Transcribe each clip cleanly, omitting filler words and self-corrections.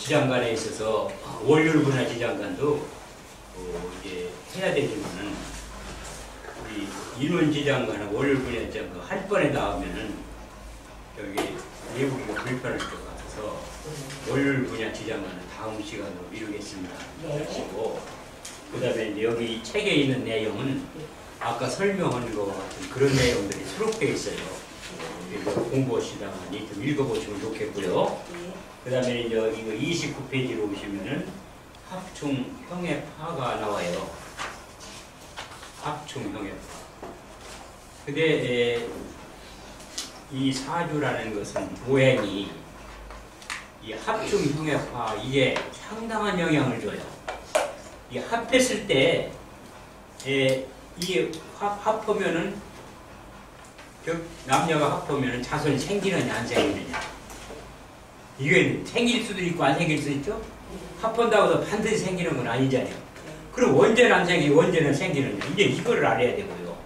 지장간에 있어서 원률분야 지장간도 이제 해야 되지만은 우리 인원지장간은 원률분야 지장간 할 번에 나오면은 여기 내부기가 불편할 것 같아서 원률분야 지장간은 다음 시간으로 미루겠습니다. 그리고 그다음에 이제 여기 책에 있는 내용은 아까 설명한 것 같은 그런 내용들이 수록되어 있어요. 그래서 공부하시다가니 좀 읽어보시면 좋겠고요. 그 다음에 이제 이거 29페이지로 오시면은 합충 형해파가 나와요. 합충 형해파. 근데 이 사주라는 것은 모행이 이 합충 형해파 이게 상당한 영향을 줘요. 이 합했을 때 이게 합하면은 남녀가 합하면은 자손이 생기느냐 안 생기느냐. 이게 생길 수도 있고 안 생길 수도 있죠. 합한다고 해서 반드시 생기는 건 아니잖아요. 그럼 원죄는 안 생기고 원죄는 생기느냐. 이제 이거를 알아야 되고요.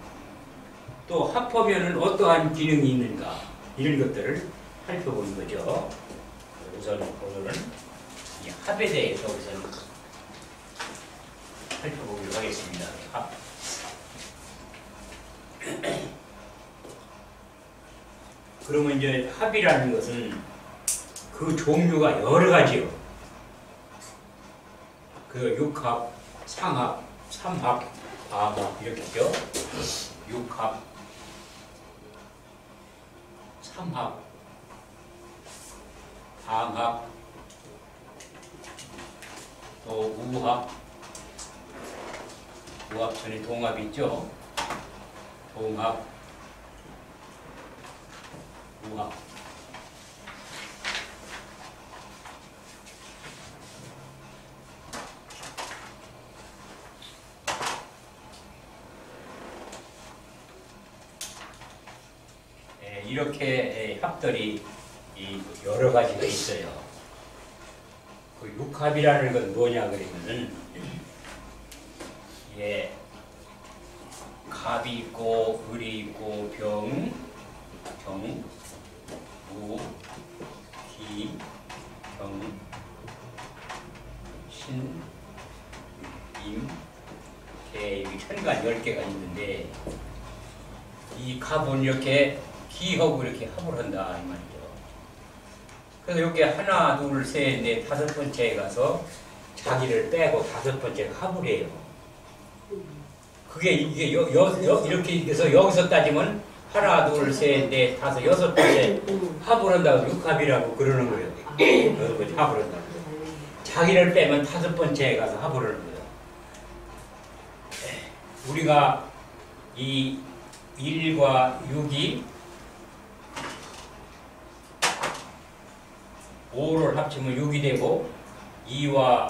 또 합하면은 어떠한 기능이 있는가 이런 것들을 살펴보는 거죠. 우선 오늘은 이 합에 대해서 우선 살펴보기로 하겠습니다. 합. 그러면 이제 합이라는 것은 그 종류가 여러 가지요. 그 육합, 상합, 삼합, 아합 이렇게 있죠. 육합, 삼합, 방합, 또 우합, 우합 전에 동합이 있죠. 동합, 우합. 이렇게 합들이 여러 가지가 있어요. 그 육합이라는 건 뭐냐 그러면은 갑이 있고 을이 있고 병, 무, 기, 경, 신, 임, 개, 천간 10개가 있는데 이 갑은 이렇게 기하고 이렇게 합을 한다 이 말이죠. 그래서 이렇게 하나, 둘, 셋, 넷, 다섯 번째에 가서 자기를 빼고 다섯 번째 합을 해요. 그게 이게 이렇게 해서 여기서 따지면 하나, 둘, 셋, 넷, 다섯, 여섯 번째 합을 한다고 육합이라고 그러는 거예요. 여섯 번째 합을 한다고. 자기를 빼면 다섯 번째에 가서 합을 하는 거예요. 우리가 이 1과 6이 5를 합치면 6이 되고 2와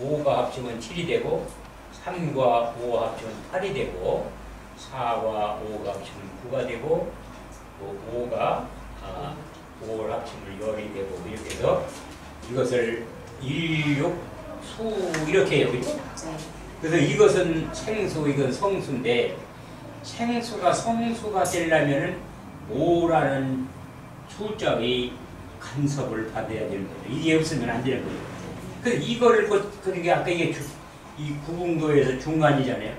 5가 합치면 7이 되고 3과 5가 합치면 8이 되고 4와 5가 합치면 9가 되고 또 5를 합치면 10이 되고 이렇게 해서 이것을 1, 6, 수 이렇게 해요. 그렇죠? 그래서 이것은 생수, 이건 성수인데 생수가 성수가 되려면은 5라는 숫자의 간섭을 받아야 되는 거죠. 이게 없으면 안 되는 거예요. 그래서 이거를 그러니까 아까 이게 이 구분도에서 중간이잖아요.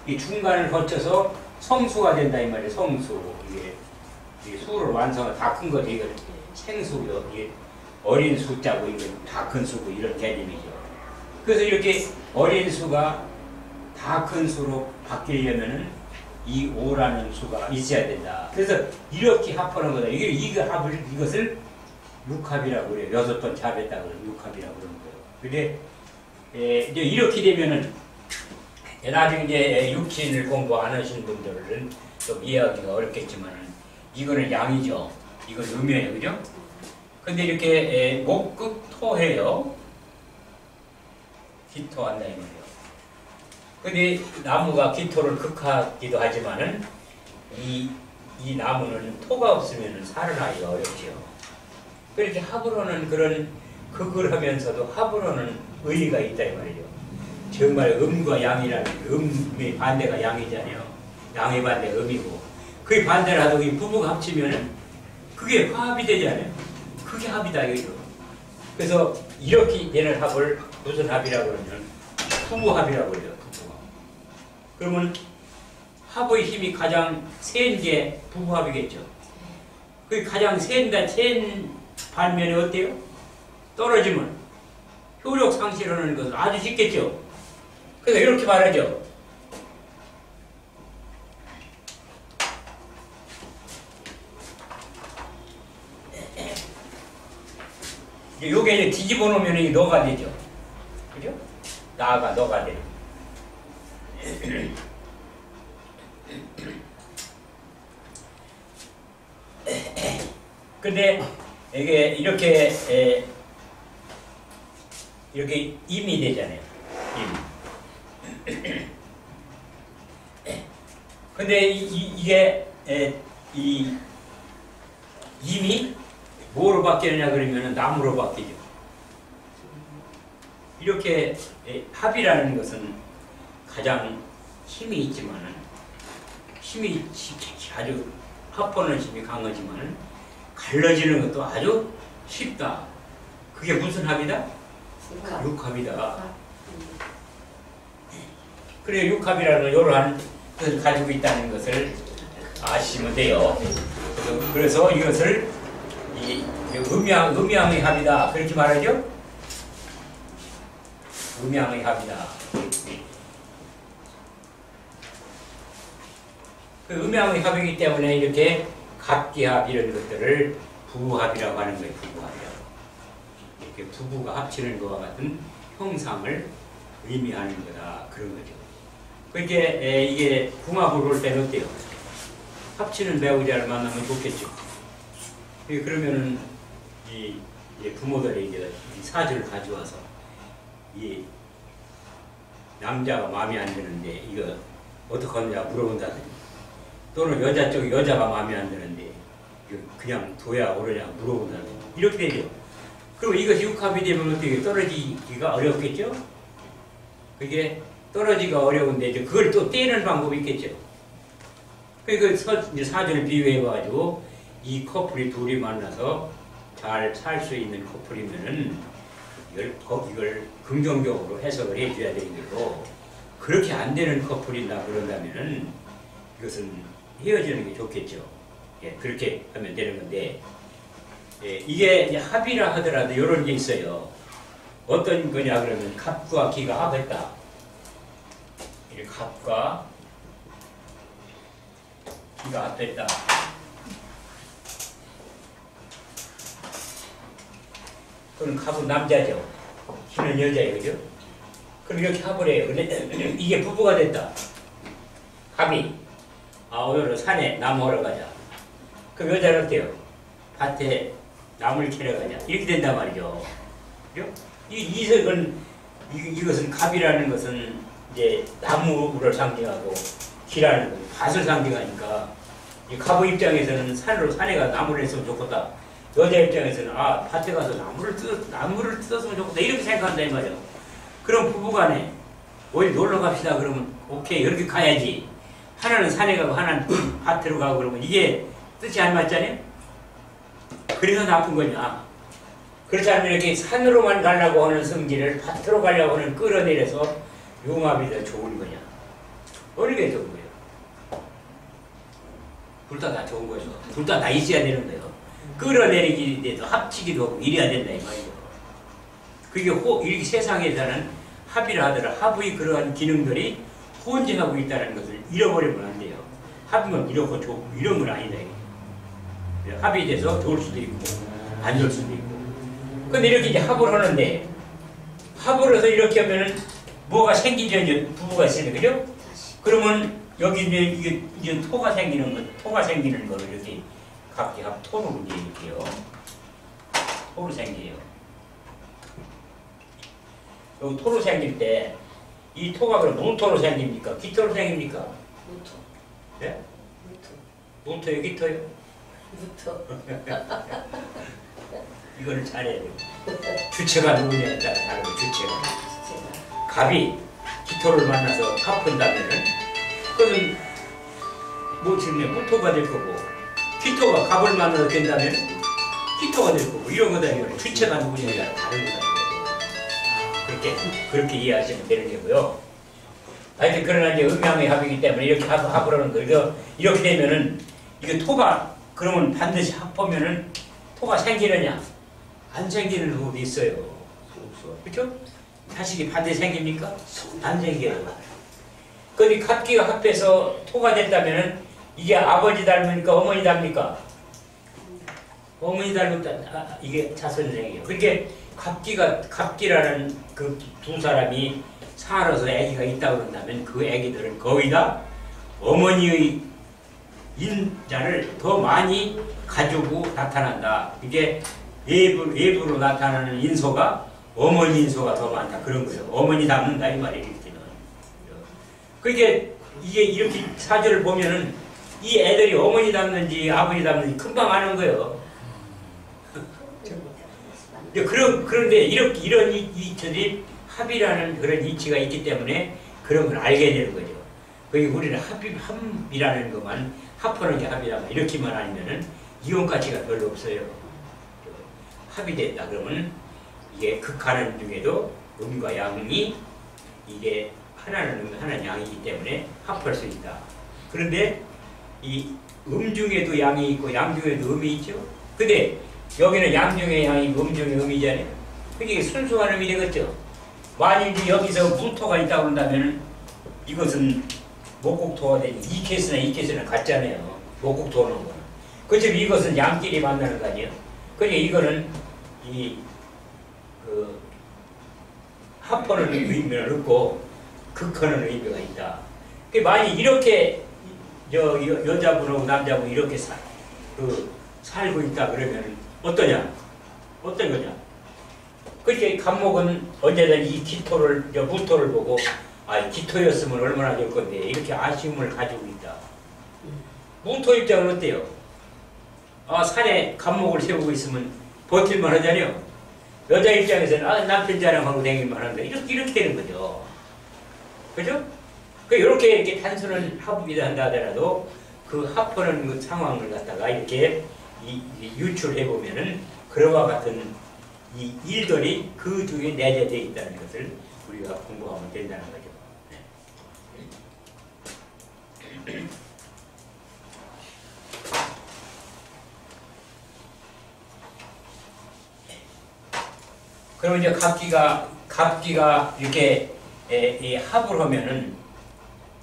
이 중간을 거쳐서 성수가 된다 이 말이에요. 성수 이게 수를 완성을 다 큰 거죠. 이거 생수요. 이게 어린 숫자고 이거 다 큰 수고 이런 개념이죠. 그래서 이렇게 어린 수가 다 큰 수로 바뀌려면은 이 5라는 수가 있어야 된다. 그래서 이렇게 합하는 거다. 이것을 육합이라고 그래요. 여섯 번째 합했다고 육합이라고 그러는 거예요. 근데 이제 이렇게 되면은 나중에 이제 육신을 공부 안 하신 분들은 좀 이해하기가 어렵겠지만은 이거는 양이죠. 이건 음이에요, 그죠? 근데 이렇게 목극토해요. 기토한다 이 말이에요. 근데 나무가 기토를 극하기도 하지만은 이 나무는 토가 없으면 살아나기가 어렵죠. 그렇게 합으로는 그런 극을 하면서도 합으로는 의의가 있다 이 말이죠. 정말 음과 양이라는 음의 반대가 양이잖아요. 양의 반대가 음이고 그 반대라도 이 부부가 합치면은 그게 화합이 되잖아요. 그게 합이다 이거죠. 그래서 이렇게 되는 합을 무슨 합이라고 그러면 부부합이라고 그래요. 부부합. 그러면 합의 힘이 가장 센 게 부부합이겠죠. 그 가장 센 반면에 어때요? 떨어지면 효력 상실하는 것은 아주 쉽겠죠. 그래서 이렇게 말하죠. 요게 이제 뒤집어 놓으면 이 너가 되죠. 그죠? 나가 너가 돼요. 근데 이게 이렇게 임이 되잖아요. 임. 근데 이게 이 임이 뭐로 바뀌느냐 그러면 나무로 바뀌죠. 이렇게 합이라는 것은 가장 힘이 있지만은 힘이 아주 합하는 힘이 강하지만은 갈라지는 것도 아주 쉽다. 그게 무슨 합이다? 육합이다. 그래 육합이라는 이러한 것을 가지고 있다는 것을 아시면 돼요. 그래서 이것을 음양의 합이다. 그렇게 말하죠? 음양의 합이다. 그 음양의 합이기 때문에 이렇게 갑기합 이런 것들을 부합이라고 하는 거예요. 부합이라고. 이렇게 부부가 합치는 것과 같은 형상을 의미하는 거다. 그런 거죠. 그러니까 이게 궁합을 볼 때는 어때요? 합치는 배우자를 만나면 좋겠죠. 그러면은 이 부모들이 이제 사주를 가져와서 이 남자가 마음에 안 드는데 이거 어떻게 하느냐 물어본다든지, 또는 여자 쪽에 여자가 마음에 안 드는데 이거 그냥 둬야 오르냐 물어본다든지 이렇게 되죠. 그리고 이것이 육합이 되면 어떻게 떨어지기가 어렵겠죠? 그게 떨어지기가 어려운데 이제 그걸 또 떼는 방법이 있겠죠. 그 사주를 비유해봐가지고 이 커플이 둘이 만나서 잘 살 수 있는 커플이면은 이걸 긍정적으로 해석을 해줘야 되는 거고, 그렇게 안 되는 커플이나 그런다면은 이것은 헤어지는 게 좋겠죠. 예, 그렇게 하면 되는 건데, 예, 이게 이제 합이라 하더라도 이런 게 있어요. 어떤 거냐 그러면 갑과 기가 합했다. 이 갑과 기가 합했다. 그럼 갑은 남자죠. 기는 여자예요. 그죠? 그럼 이렇게 합을 해요. 근데 이게 부부가 됐다. 갑이 오늘은 산에 나무 하러 가자. 그럼 여자는 어때요? 밭에 나무를 캐러 가자. 이렇게 된단 말이죠. 그죠? 이것은 갑이라는 것은 이제 나무를 상징하고 기라는 건 밭을 상징하니까, 이 갑의 입장에서는 산에 가서 나무를 했으면 좋겠다. 여자 입장에서는 밭에 가서 나무를 뜯었으면 좋겠다 이렇게 생각한다 이 말이야. 그럼 부부간에 어디 놀러 갑시다 그러면 오케이 이렇게 가야지. 하나는 산에 가고 하나는 밭으로 가고 그러면 이게 뜻이 안 맞잖아요. 그래서 나쁜 거냐. 그렇지 않으면 이렇게 산으로만 가려고 하는 성질을 밭으로 가려고 하는 끌어내려서 융합이 더 좋은 거냐. 어느 게 좋은 거예요? 둘 다 좋은 거죠. 둘 다 있어야 되는 거예요. 끌어내리기도 해도 합치기도 하고 이래야 된다 이 말이죠. 그게 이 세상에서는 합의를 하더라 합의 그러한 기능들이 혼재하고 있다는 것을 잃어버리면 안 돼요. 합이면 이렇고 좋고 이런 건 아니다. 합이 돼서 좋을 수도 있고 안 좋을 수도 있고. 근데 이렇게 이제 합을 하는데, 합을 해서 이렇게 하면은 뭐가 생기죠. 이제 부부가 있으면, 그죠? 그러면 여기 이제 토가 생기는 거를 이렇게 각기 합 토로 이제 이렇게요. 토로 생겨요. 여기 토로 생길 때 이 토가 그럼 문토로 생깁니까? 기토로 생깁니까? 무토. 네? 문토요, 기토요? 무토. 이거를 잘해야 돼요. 주체가 누구냐에 따라 다르고 주체가. 갑이 기토를 만나서 합한다면은 그건 뭐 지금 무토가 될 거고, 기토가 갑을 만나도 된다면 기토가 될 거고 이런 거다 이거 주체가 누구냐가 다른 거다 이거. 그렇게 이해하시면 되는 거고요. 하여튼 그러나 이제 음양의 합이기 때문에 이렇게 합을 하는 거죠. 이렇게 되면은 이게 토가 그러면 반드시 합하면은 토가 생기느냐? 안 생기는 부분이 있어요. 그렇죠? 자식이 반드시 생깁니까? 안 생겨요. 그런데 갑기가 합해서 토가 됐다면은 이게 아버지 닮으니까 어머니 닮니까? 어머니 닮으니까 이게 자손이 생겨요. 그러니까 갑기라는 그 두 사람이 살아서 아기가 있다고 그런다면 그 아기들은 거의 다 어머니의 인자를 더 많이 가지고 나타난다. 이게 외부로 나타나는 인소가 어머니 인소가 더 많다. 그런 거예요. 어머니 닮는다 이 말이에요. 그러니까 이게 이렇게 사주를 보면은 이 애들이 어머니 닮는지 아버지 닮는지 금방 아는 거예요. 그런데 이런 이들이 합이라는 그런 이치가 있기 때문에 그런 걸 알게 되는 거죠. 그게 우리는 합이라는 것만 합하는 게 합이라면 이렇게만 아니면은 이용 가치가 별로 없어요. 합이 됐다 그러면 이게 극하는 중에도 음과 양이 이게 하나는 음, 하나는 양이기 때문에 합할 수 있다. 그런데 이 음 중에도 양이 있고 양 중에도 음이 있죠. 근데 여기는 양 중에 양이고 음 중에 음이잖아요. 그게 순수한 음이 되겠죠. 만일 여기서 무토가 있다고 한다면 이것은 목국토가 되니 이 케이스는 같잖아요. 목국토 오는 거는. 그렇지만 이것은 양끼리 만나는 거 아니에요. 그러니까 이거는 합하는 의미를 얻고 극하는 의미가 있다. 만약 이렇게 여자분하고 남자분 이렇게 살고 있다 그러면 어떠냐? 어떤 거냐? 그렇게 갑목은 언제든 이 무토를 보고 기토였으면 얼마나 좋을 건데 이렇게 아쉬움을 가지고 있다. 무토 입장은 어때요? 산에 갑목을 세우고 있으면 버틸만 하잖아요. 여자 입장에서는 남편 자랑하고 다닐만 한데 이렇게 되는 거죠. 그죠? 이렇게 단순한 합이다 한다 하더라도 그 합하는 그 상황을 갖다가 이렇게 유출해 보면은 그와 같은 이 일들이 그 중에 내재되어 있다는 것을 우리가 공부하면 된다는 거죠. 그러면 이제 갑기가 이렇게 합을 하면은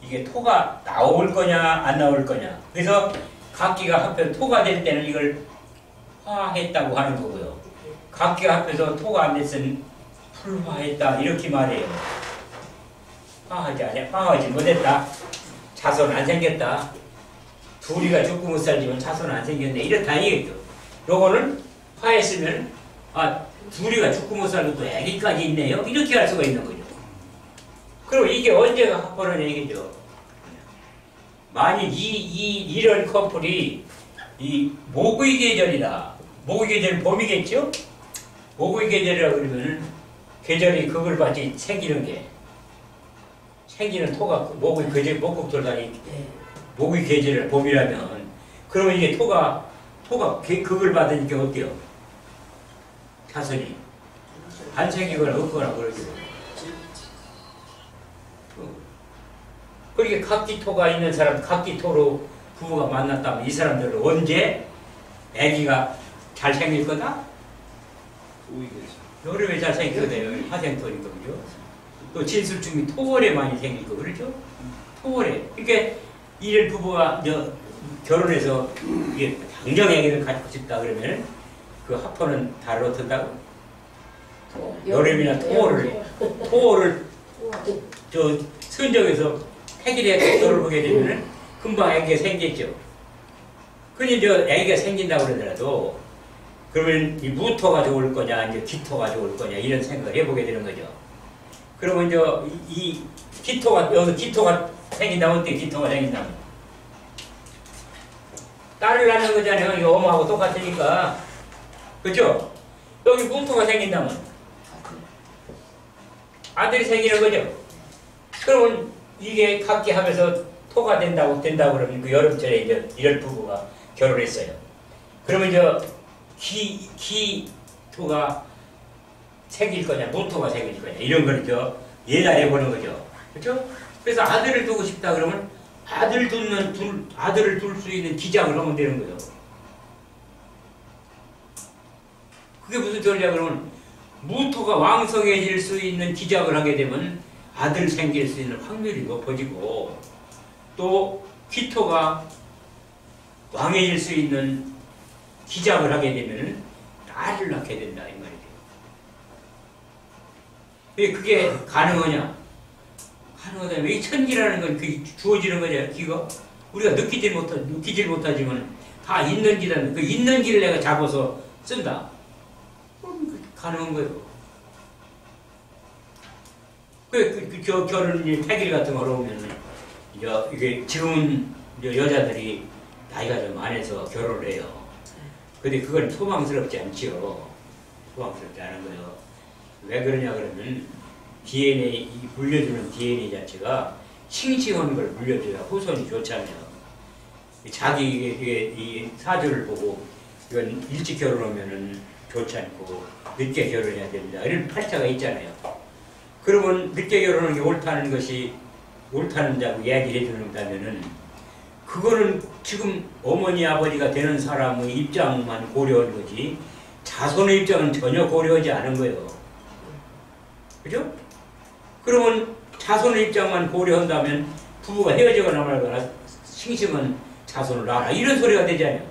이게 토가 나올 거냐 안 나올 거냐. 그래서 갑기가 합해서 토가 될 때는 이걸 화했다고 하는 거고요. 갑기가 합해서 토가 안 됐으면 불화했다 이렇게 말해요. 화하지 못했다. 자손 안 생겼다. 둘이가 죽고 못 살지만 자손 안 생겼네. 이렇다 이거죠. 요거는 화했으면 둘이가 죽고 못 살고 또 애기까지 있네요. 이렇게 할 수가 있는 거죠. 그럼 이게 언제가 합하는 얘기죠. 만일 이런 커플이 이 모의 계절이다. 모의 계절 봄이겠죠? 모의 계절이라 그러면은 계절이 그걸 받지 생기는 토가 모의 계절 목국 돌다니 모의 계절이라 봄이라면 그러면 이게 토가 그걸 받으니까 어때요? 자손이 안 생기거나 없거나 그러죠. 그렇게 갑기토가 있는 사람, 갑기토로 부부가 만났다면 이 사람들은 언제 아기가 잘 생길 거다? 여름에 잘 생길 거다. 화생토니까 그죠? 또 진술중이 토월에 많이 생길 거 그렇죠? 토월에. 그러니까 이런 부부가 결혼해서 이게 당장 아기를 갖고 싶다 그러면 그 합포는 달로 든다고? 여름이나 토월을 선정해서 해결해 결혼을 보게 되면 금방 아기가 생겼죠. 근데 아기가 생긴다고 그러더라도 그러면 이 무토가 좋을 거냐, 이제 기토가 좋을 거냐 이런 생각을 해보게 되는 거죠. 그러면 이 여기서 기토가 생긴다면 어때? 기토가 생긴다면 딸을 낳는 거잖아요. 이거 엄마하고 똑같으니까. 그죠? 여기 무토가 생긴다면 아들이 생기는 거죠. 그러면 이게 각기 하면서 토가 된다고 그러면 그 여름철에 이제 이런 부부가 결혼했어요. 그러면 기토가 생길 거냐, 무토가 생길 거냐, 이런 걸 예단해 보는 거죠. 그렇죠? 그래서 아들을 두고 싶다 그러면 아들을 둘 수 있는 기장을 하면 되는 거예요. 그게 무슨 소리냐 그러면 무토가 왕성해질 수 있는 기작을 하게 되면 아들 생길 수 있는 확률이 높아지고, 또 기토가 왕해질 수 있는 기작을 하게 되면 딸을 낳게 된다 이 말이죠. 왜 그게 가능하냐? 가능하다. 왜 천기라는 건 그게 주어지는 거냐? 기가 우리가 느끼질 못하지만 다 있는 기라는, 그 있는 기를 내가 잡아서 쓴다. 그럼 가능한 거예요. 결혼 태길 같은 거 하러오면 이게 지금은 여자들이 나이가 좀 많아서 결혼을 해요. 근데 그건 소망스럽지 않지요. 소망스럽지 않은 거예요. 왜 그러냐 그러면 DNA, 물려주는 DNA 자체가 싱싱한 걸 물려줘야 후손이 좋잖아요. 자기 이 사주를 보고 이건 일찍 결혼하면은 좋지 않고 늦게 결혼해야 됩니다. 이런 팔자가 있잖아요. 그러면 늦게 결혼하는 게 옳다는 자고 이야기를 해주는다면은 그거는 지금 어머니 아버지가 되는 사람의 입장만 고려한 거지 자손의 입장은 전혀 고려하지 않은 거예요. 그죠? 그러면 자손의 입장만 고려한다면 부부가 헤어지거나 말거나 싱싱한 자손을 낳아라 이런 소리가 되잖아요.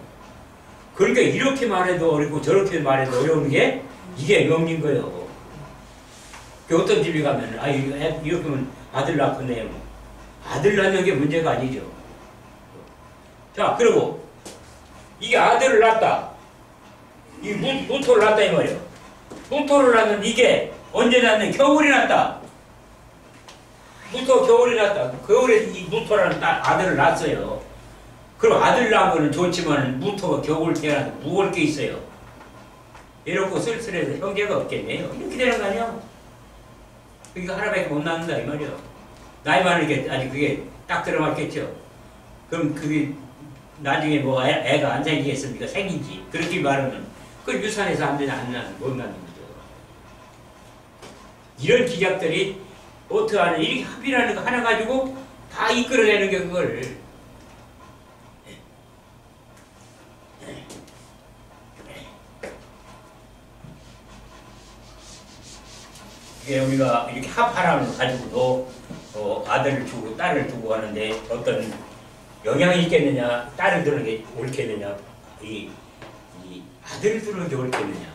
그러니까 이렇게 말해도 어렵고 저렇게 말해도 어려운 게 이게 명리인 거예요. 어떤 집에 가면 이렇게 하면 아들 낳겠네요. 아들 낳는 게 문제가 아니죠. 자, 그리고 이게 아들을 낳았다. 이 무토를 낳았다 이 말이에요. 무토를 낳는 이게 언제 낳는? 겨울에 낳았다. 무토 겨울에 낳았다. 겨울에 이 무토라는 아들을 낳았어요. 그럼 아들 낳은 거는 좋지만 무토가 겨울 태어나서 무거울 게 있어요. 이렇고 쓸쓸해서 형제가 없겠네요. 이렇게 되는 거 아니야? 그러니까 하나밖에 못 낳는다 이 말이야. 나이 많으니까 아직 그게 딱 들어맞겠죠. 그럼 그게 나중에 뭐 애가 안 생기겠습니까? 생기지. 그렇게 말하면 그 유산에서 안 되냐 못 낳는 거죠. 이런 기작들이 어떻게 하는 이렇게 합의라는 거 하나 가지고 다 이끌어내는 게 그걸. 이게 우리가 이렇게 합하라는 가지고도 아들을 두고 딸을 두고 하는데 어떤 영향이 있겠느냐, 딸을 두는 게 옳겠느냐, 이 아들을 두는 게 옳겠느냐.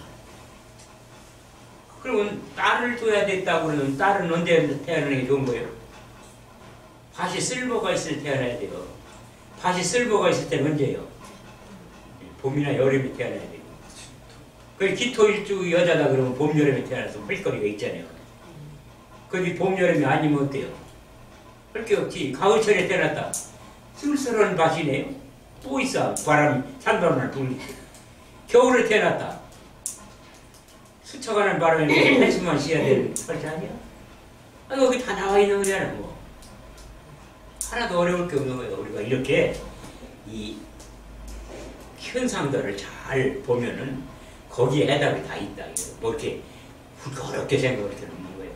그러면 딸을 둬야 됐다고 그러면 딸은 언제 태어나는 게 좋은 거예요? 밭이 쓸모가 있을 때 태어나야 돼요. 밭이 쓸모가 있을 때는 언제예요? 봄이나 여름에 태어나야 돼요. 그 기토일주 여자다 그러면 봄, 여름에 태어나서 헐거리가 있잖아요. 근데 봄, 여름이 아니면 어때요? 할 게 없지. 가을철에 태어났다. 쓸쓸한 밭이네요. 또 있어. 찬바람을 불리지. 겨울에 태어났다. 스쳐가는 바람에 한숨만 쉬어야 되는 밭이 아니야? 여기 다 나와 있는 거잖아, 뭐. 하나도 어려울 게 없는 거예요. 우리가 이렇게 이 현상들을 잘 보면은 거기에 해답이 다 있다. 뭐 이렇게 어렵게 생각을 이렇게 놓는 거예요.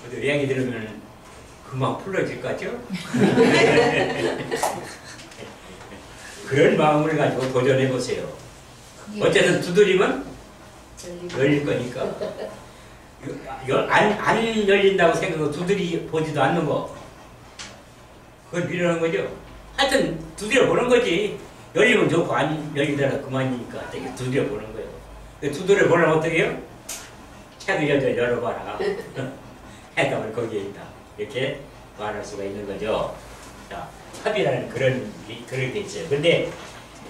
어디 이야기 들으면 금방 풀어질 것 같죠? 그런 마음을 가지고 도전해보세요. 어쨌든 두드리면 열릴 거니까. 안 열린다고 생각하고 두드리 보지도 않는 거. 그걸 미루는 거죠. 하여튼 두드려 보는 거지. 열리면 좋고 안 열리더라 그만이니까 두드려 보는 거예요. 두드려 보려면 어떻게 해요? 책을 열어봐라. 해답은 거기에 있다. 이렇게 말할 수가 있는 거죠. 자, 합이라는 그런 게 있어요. 근데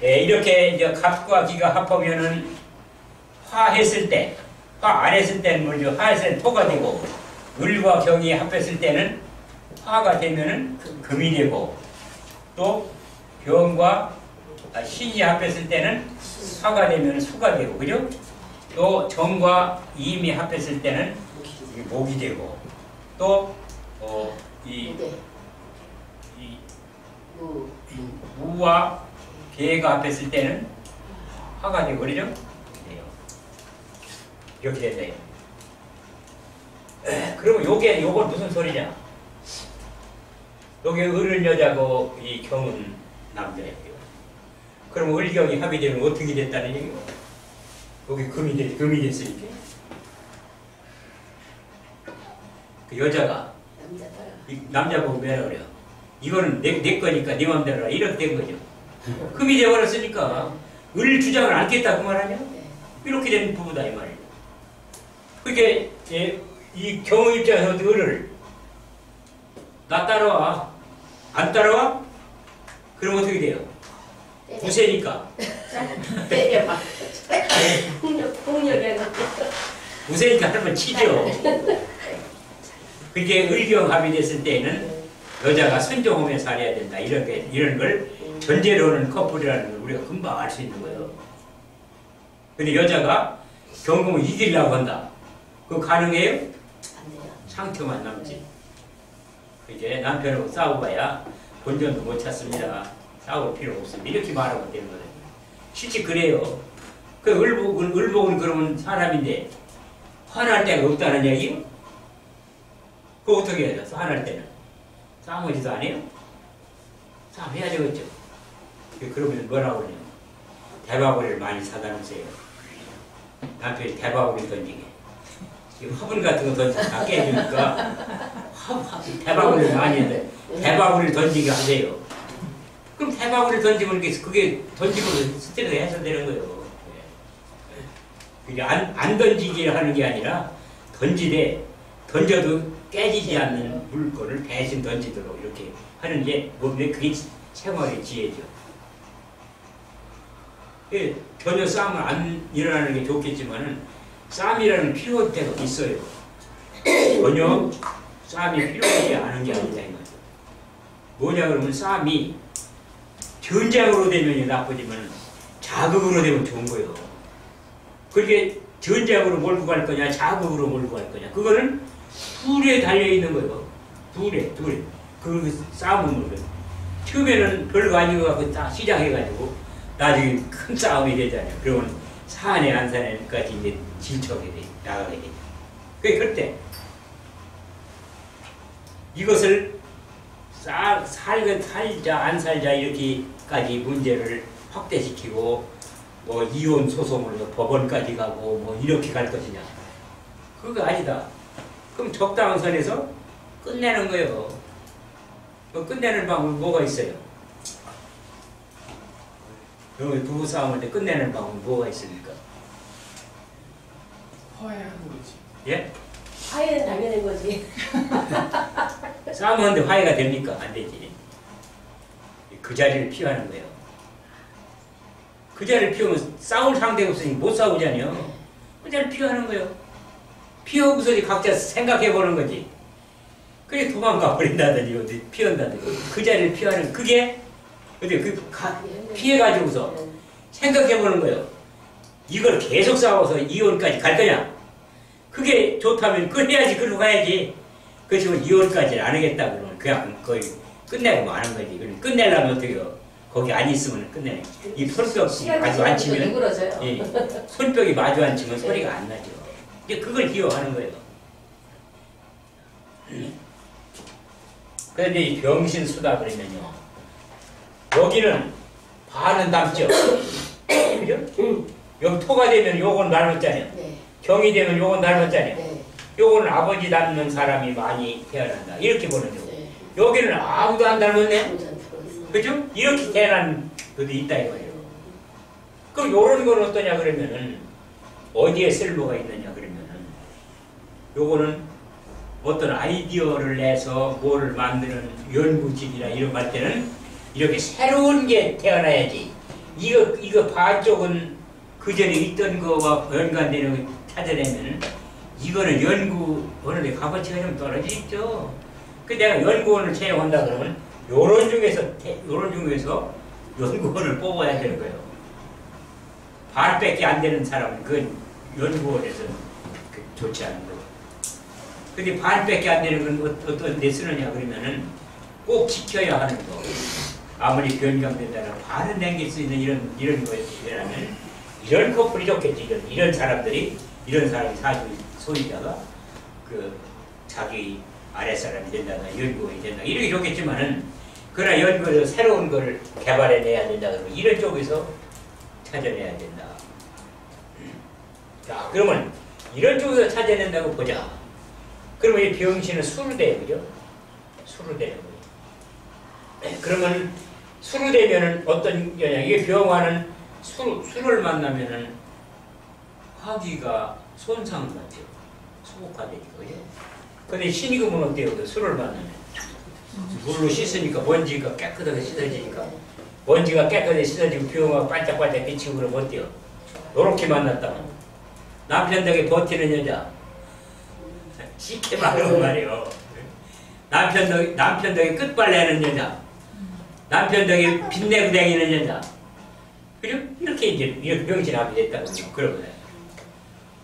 이렇게 이제 갑과 기가 합하면은 화했을 때, 화 안 했을 때는 먼저 화했을 때는 토가 되고, 을과 경이 합했을 때는 화가 되면은 금이 되고, 또 병과 신이 합했을 때는 화가 되면 수가 되고, 그죠? 또 정과 임이 합했을 때는 목이 되고, 또 우와 개가 합했을 때는 화가 되버리죠? 네. 이렇게 된다. 그러면 요건 무슨 소리냐? 요게 을은 여자고 이 경은 남자예요. 그럼 을경이 합의되면 어떻게 됐다는 얘기고? 여기 금이 됐으니까. 그 여자가 남자 보고 매라 그래요. 이거는 내 거니까 네 맘대로 하라. 이렇게 된 거죠. 금이 되어버렸으니까 을 주장을 않겠다 그 말 아니야? 이렇게 된 부부다 이 말이에요. 그게 이 경우 입장에서 을을 나 따라와 안 따라와? 그럼 어떻게 돼요? 우세니까. 때려봐. 폭력에 우세니까 한번 치죠. 그게 을경 합의됐을 때는 여자가 순종하며 살아야 된다. 이런 걸 전제로는 커플이라는 걸 우리가 금방 알 수 있는 거예요. 근데 여자가 경공을 이기려고 한다. 그거 가능해요? 안 돼요. 상처만 남지. 이제 남편하고 싸워봐야 본전도 못 찾습니다. 싸울 필요 없습니다. 이렇게 말하면 되는 거예요. 실제 그래요. 그 을복은 그러면 사람인데 화날 데가 없다는 얘기요? 그거 어떻게 해야 돼? 화날 때는 싸우지도 안 해요? 싸움해야 되겠죠. 그러면 뭐라고 그러냐? 대바구리를 많이 사다 놓으세요. 남편이 대바구리 던지게. 화분 같은 거 던지면 다 깨지니까 대바구리를 많이 해야 돼. 대바구리를 던지게 하세요. 그럼 대바구리를 던지면 그게 던지고 스트레스 해소되는 거예요. 그게 안 던지게 하는 게 아니라 던져도 깨지지 않는 물건을 대신 던지도록 이렇게 하는 게 몸에 그게 생활의 지혜죠. 전혀 싸움을 안 일어나는 게 좋겠지만은 싸움이라는 필요할 때가 있어요. 전혀 싸움이 필요하지 않은 게 아니다 이 말이죠. 뭐냐 그러면 싸움이 전장으로 되면 나쁘지만 자극으로 되면 좋은 거예요. 그게 전장으로 몰고 갈 거냐 자극으로 몰고 갈 거냐 그거는 둘에 달려있는 거예요. 둘에 그 싸움은 뭐예요. 처음에는 별거 아닌 것 같고 딱 시작해가지고 나중에 큰 싸움이 되잖아요. 그러면 사안에 안 사안까지 이제 질척하게 돼 나가게 돼. 그럴 때 이것을 살자 안 살자 이렇게까지 문제를 확대시키고 뭐 이혼 소송으로 법원까지 가고 뭐 이렇게 갈 것이냐 그거 아니다. 그럼 적당한 선에서 끝내는 거예요. 끝내는 방법이 뭐가 있어요? 부부 싸움할 때 끝내는 방법이 뭐가 있습니까? 화해하는 거지. 예? 화해는 당연한 거지. 싸움하는데 화해가 됩니까? 안 되지. 그 자리를 피하는 거예요. 그 자리를 피우면 싸울 상대가 없으니 못 싸우잖아요. 그 자리를 피하는 거예요. 피하고서 각자 생각해보는 거지. 그게 도망가 버린다든지 어디 피한다든지 그 자리를 피하는 그게 피해가지고서 생각해보는 거예요. 이걸 계속 싸워서 이혼까지 갈 거냐? 그게 좋다면 그걸 해야지. 그러고 가야지. 그렇지만 이혼까지는 안 하겠다 그러면 그냥 거의 끝내고 마는 거지. 그럼 끝내려면 어떻게 해요? 거기 안 있으면 끝내네. 이 손뼉이 마주 안 치면 손뼉이 마주 안 치면 소리가 안 나죠. 이제 그걸 기여하는 거예요. 그런데 이 병신수다 그러면요. 여기는 반은 담죠. 그죠? 여기 토가 되면 요건 닮았잖아요. 네. 경이 되면 요건 닮았잖아요. 네. 요거는 아버지 닮는 사람이 많이 태어난다. 이렇게 보는 거. 네. 여기는 아무도 안 닮았네. 네. 그죠? 이렇게 태어난 것도 있다 이거예요. 그럼 요런 건 어떠냐 그러면은 어디에 쓸모가 있느냐 그러면은 요거는 어떤 아이디어를 내서 뭘 만드는 연구직이나 이런 거 할 때는 이렇게 새로운 게 태어나야지. 이거 반쪽은 그전에 있던 거와 연관되는 거 찾아내면은 이거는 연구원에 값어치가 좀 떨어지죠. 그 내가 연구원을 채용한다 그러면 요런 중에서 연구원을 뽑아야 되는 거예요. 반밖에 안 되는 사람은 그건 연구원에서 좋지 않은 거예요. 근데 반밖에 안 되는 건 어떤 데 쓰느냐 그러면은 꼭 지켜야 하는 거. 아무리 변경된다는 반은 남길 수 있는 이런 거라면 이런 커플이 좋겠지. 이런 사람들이 이런 사람이 소유자가 그 자기 아랫사람이 된다거나 연구원이 된다 이렇게 좋겠지만은 그러나 연구에서 새로운 걸 개발해내야 된다 그러면 이런 쪽에서 찾아내야 된다. 자, 그러면 이런 쪽에서 찾아낸다고 보자. 그러면 이 병신은 수로 돼요, 그죠? 수로 되는 거예요. 그러면 수로 되면은 어떤 영향? 이게 병화는 수를 만나면은 화기가 손상받죠. 소복화되죠, 그죠? 근데 신금은 어때요? 그 수를 만나면 물로 씻으니까 먼지가 깨끗하게 씻어지니까 먼지가 깨끗하게 씻어지고 병화가 반짝반짝 비치고 그러면 어때요? 요렇게 만났다면 남편 덕에 버티는 여자 쉽게 말하면 말이에요. 남편 덕에 끝발내는 여자, 남편 덕에 빛내고 다니는 여자, 그죠? 이렇게 이제 병신합이 됐다고 그러거든요.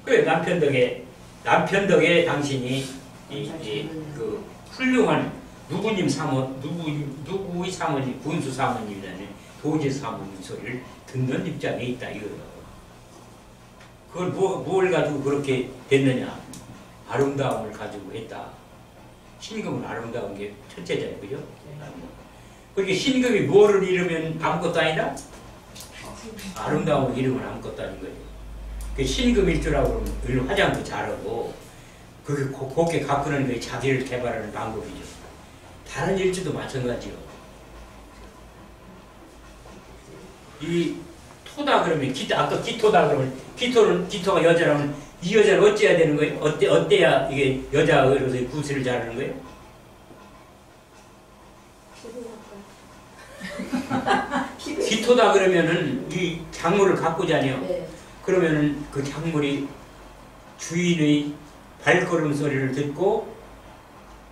그래 남편 덕에 당신이 그 훌륭한 누구의 사모님, 군수 사모님이라는 도지 사모님 소리를 듣는 입장에 있다 이거예요. 그걸 뭘 가지고 그렇게 됐느냐? 아름다움을 가지고 했다. 신금은 아름다운 게 첫째잖아요, 그죠? 그렇게 신금이 뭐를 잃으면 아무것도 아니다? 아름다움을 잃으면 아무것도 아닌 거예요. 그 신금일 줄 알고 그러면 화장도 잘하고 그게 곱게 가꾸는 게 자기를 개발하는 방법이죠. 다른 일주도 마찬가지요. 이 토다 그러면 아까 기토다 그러면 기토가 여자라면 이 여자를 어찌해야 되는 거예요? 어때야 이게 여자로서 구슬을 잘하는 거예요? 기토다 그러면은 이 작물을 가꾸잖아요. 네. 그러면은 그 작물이 주인의 발걸음 소리를 듣고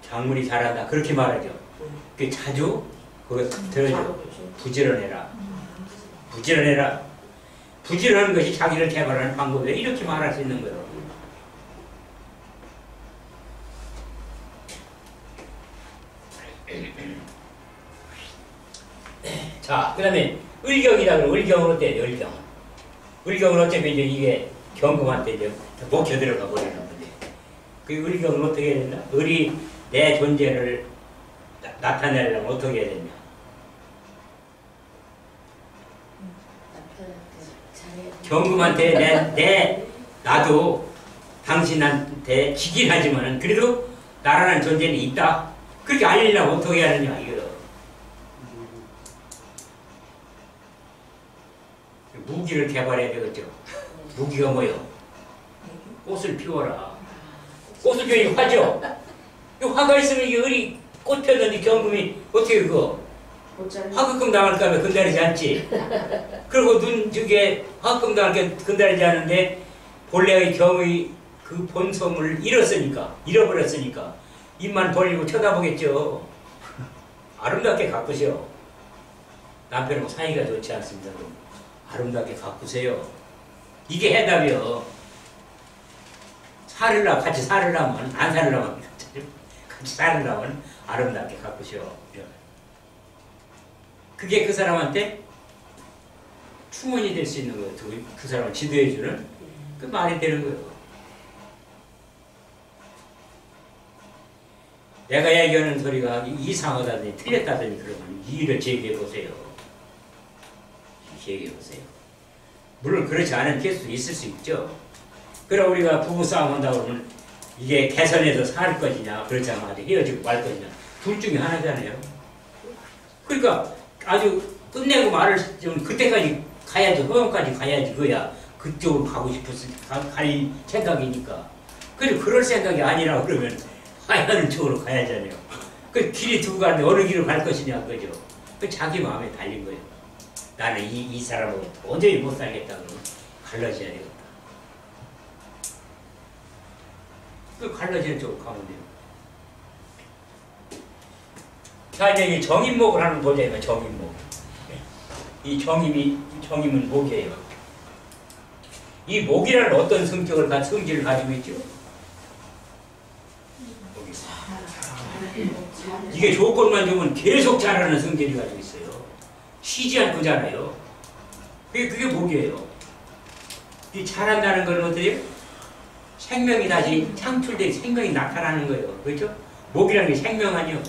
작물이 자란다 그렇게 말하죠. 그 자주 그거 들어줘. 부지런해라. 부지런한 것이 자기를 개발하는 방법이에요. 이렇게 말할 수 있는 거예요. 자, 그 다음에 을경이다 그러면 을경은 어때요? 을경은 어차피 이제 이게 경금한테 이제 먹혀 들어가 버리는 건데 그 을경은 어떻게 해야 된다? 을이 내 존재를 나타내려면 어떻게 해야 되냐? 경금한테 나도 당신한테 지긴 하지만은 그래도 나라는 존재는 있다. 그렇게 알리려면 어떻게 하느냐 이거. 무기를 개발해야 되겠죠. 무기가 뭐요? 꽃을 피워라. 꽃을 피우니 화죠. 이 화가 있으면 이게 을이 꽃 폈는데 경금이 어떻게 그거? 화급금 당할까 하면 근달이지 않지. 그리고 눈죽에 화급금 당할까 근달이지 않은데 본래의 경의 그 본성을 잃어버렸으니까 입만 벌리고 쳐다보겠죠. 아름답게 가꾸셔. 남편하고 사이가 좋지 않습니다. 아름답게 가꾸세요. 이게 해답이요. 같이 살으려면 안 살으려면 같이 살으려면 아름답게 가꾸셔. 그게 그 사람한테 충원이 될 수 있는 거예요. 그 사람을 지도해주는 그 말이 되는 거예요. 내가 얘기하는 소리가 이상하다더니 틀렸다더니 그러면 이의를 제기해보세요. 제기해보세요. 물론 그렇지 않은 케이스도 있을 수 있죠. 그럼 우리가 부부싸움 한다고 그러면 이게 개선해서 살 것이냐 그렇지 않으면 아주 헤어지고 말 것이냐 둘 중에 하나잖아요. 그러니까 아주 끝내고 말을 좀 그때까지 가야지 허용까지 가야지 그야 그쪽으로 가고 싶었을 갈 생각이니까. 그리고 그럴 생각이 아니라고 그러면 하야하는 쪽으로 가야잖아요. 그 길이 두고 가는데 어느 길을 갈 것이냐 그죠. 그 자기 마음에 달린 거예요. 나는 이 사람하고 도저히 못 살겠다 그러면 갈라져야 되겠다. 그 갈라지는 쪽으로 가면 돼요. 자, 이제 이 정인목을 하는 보자면 정인목. 이 정임은 목이에요. 이 목이라는 어떤 성질을 가지고 있죠? 이게 조건만 주면 계속 자라는 성질이 가지고 있어요. 쉬지 않고잖아요. 그게 목이에요. 이 자란다는 건 어때요? 생명이 다시 창출돼 생명이 나타나는 거예요. 그렇죠? 목이라는 게 생명 아니요.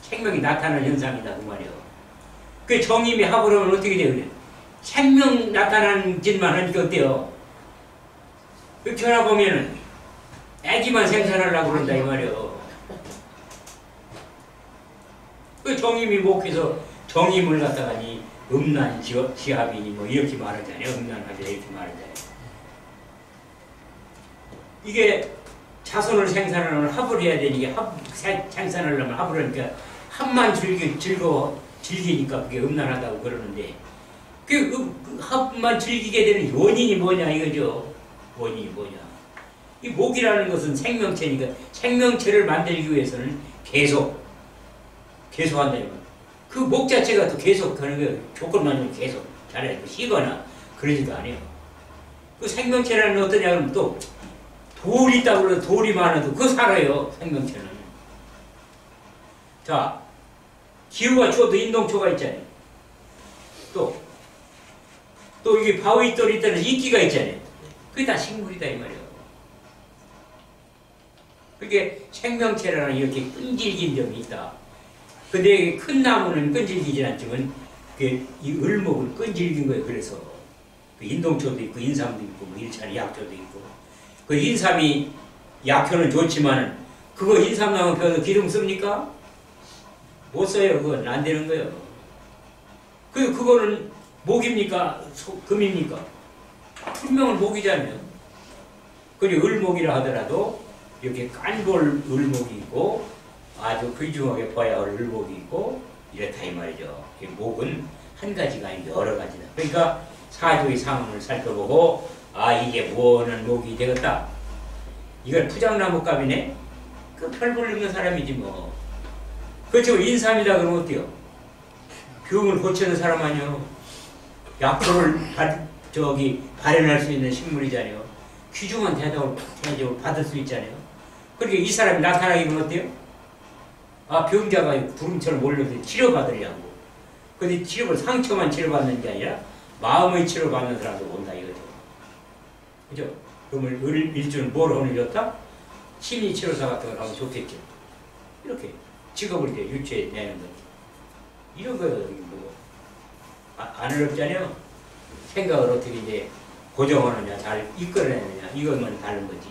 생명이 나타나는 현상이다 그 말이에요. 그 정임이 하고 그러면 어떻게 돼요? 생명 나타나는 짓만 하니까 어때요? 그 전화 보면은 애기만 생산하려고 그런다 이 말이에요. 그 정임이 목해서 정임을 갖다가니 음란 지합이니 뭐 이렇게 말하잖아요. 음란하자 이렇게 말하잖아요. 이게 자손을 생산하려면 합을 해야 되니까 생산하려면 합을 하니까 합만 즐기니까 그게 음란하다고 그러는데 그 합만 즐기게 되는 원인이 뭐냐 이거죠. 원인이 뭐냐. 이 목이라는 것은 생명체니까 생명체를 만들기 위해서는 계속한다 이거. 그 목 자체가 또 계속하는 거예요. 조건만 좀 계속 잘해야 돼. 쉬거나 그러지도 않아요. 그 생명체라는 어떠냐 그러면 또 돌이 있다고 그래도 돌이 많아도 그거 살아요. 생명체는. 자, 기후가 추워도 인동초가 있잖아요. 또 이게 바위돌이 있다는 이끼가 있잖아요. 그게 다 식물이다 이 말이에요. 그게 생명체라는 이렇게 끈질긴 점이 있다. 근데 큰 나무는 끈질기지 않지만 이 을목은 끈질긴 거예요. 그래서 그 인동초도 있고 인삼도 있고 뭐 일찬 약초도 있고 그 인삼이 약효는 좋지만 그거 인삼나무 펴서 기름 씁니까? 못 써요. 그건 안 되는 거예요. 그거는 목입니까? 금입니까? 분명은 목이잖아요. 그리고 을목이라 하더라도 이렇게 깐볼 을목이 있고 아주 귀중하게 봐야 할 을목이 있고 이렇다 이 말이죠. 목은 한 가지가 아니고 여러 가지다. 그러니까 사주의 상황을 살펴보고 아 이게 뭐는 목이 되겠다. 이건 푸장나무 값이네. 그 별볼 없는 사람이지 뭐. 그렇죠. 인삼이다 그러면 어때요? 병을 고치는 사람 아니요. 약효를 발현할 수 있는 식물이잖아요. 귀중한 대접을 받을 수 있잖아요. 그렇게 이 사람이 나타나게 되면 어때요? 아 병자가 구름처럼 몰려서 치료받으려고. 근데 상처만 치료받는 게 아니라 마음의 치료받는 사람도 온다 이거죠. 그죠? 그러면 일주는 뭘 오늘 좋다? 심리치료사 같은 걸 하면 좋겠죠. 이렇게 직업을 이제 유치해내는 거죠. 이런 거는 뭐 안 어렵잖아요. 생각을 어떻게 이제 고정하느냐, 잘 이끌어내느냐 이것만 다른 거지.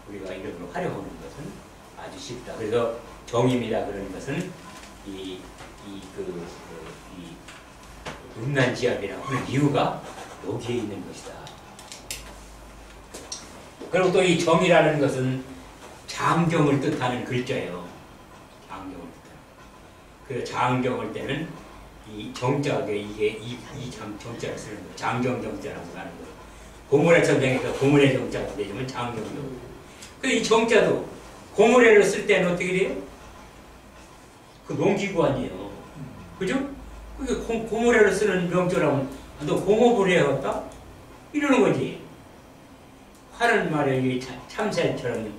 우리가 이런 걸 활용하는 것은 아주 쉽다. 그래서 정임이다 그러는 것은 이 음란지압이라고 하는 이유가 여기에 있는 것이다. 그리고 또 이 정이라는 것은 장경을 뜻하는 글자예요. 장경을 뜻하는. 그 장경을 때는 이 정자가 이게 정자를 쓰는 거예요. 장경정자라고 하는 거예요. 고물의 천장에서 고물의 정자가 되지만 장경정. 근데 이 정자도 고물회를 쓸 때는 어떻게 돼요? 그 농기구 아니에요. 그죠? 그게 고물회를 쓰는 명조라면 너 공업을 해야겠다? 이러는 거지. 화는 말이에요. 참새처럼